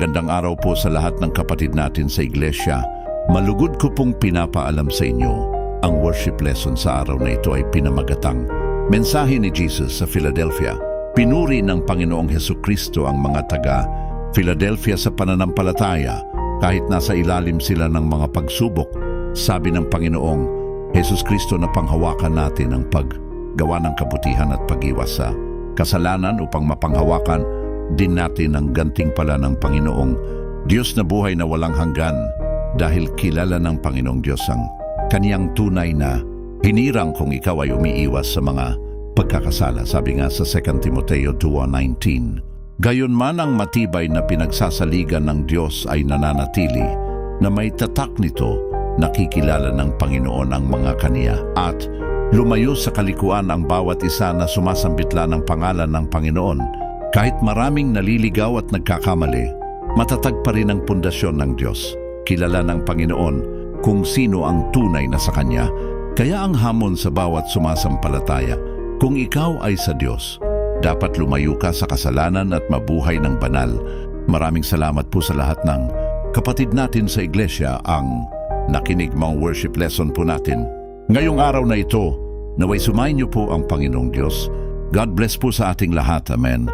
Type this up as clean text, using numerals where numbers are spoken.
Magandang araw po sa lahat ng kapatid natin sa iglesia. Malugod ko pong pinapaalam sa inyo, ang worship lesson sa araw na ito ay pinamagatang Mensahe ni Jesus sa Philadelphia. Pinuri ng Panginoong Hesukristo ang mga taga Philadelphia sa pananampalataya kahit nasa ilalim sila ng mga pagsubok. Sabi ng Panginoong Hesukristo na panghawakan natin ang paggawa ng kabutihan at pag-iwas sa kasalanan upang mapanghawakan din natin ang gantimpala ng Panginoong Diyos na buhay na walang hanggan, dahil kilala ng Panginoong Diyos ang kaniyang tunay na hinirang kung ikaw ay umiiwas sa mga pagkakasala. Sabi nga sa 2 Timoteo 2:19. Gayon man ang matibay na pinagsasaligan ng Diyos ay nananatili, na may tatak nito, nakikilala ng Panginoon ang mga kaniya, at lumayo sa kalikuan ang bawat isa na sumasambitla ng pangalan ng Panginoon. Kahit maraming naliligaw at nagkakamali, matatag pa rin ang pundasyon ng Diyos. Kilala ng Panginoon kung sino ang tunay na sa Kanya. Kaya ang hamon sa bawat sumasampalataya, kung ikaw ay sa Diyos, dapat lumayo ka sa kasalanan at mabuhay ng banal. Maraming salamat po sa lahat ng kapatid natin sa iglesia ang nakinig mga worship lesson po natin. Ngayong araw na ito, naway sumayin niyo po ang Panginoong Diyos. God bless po sa ating lahat. Amen.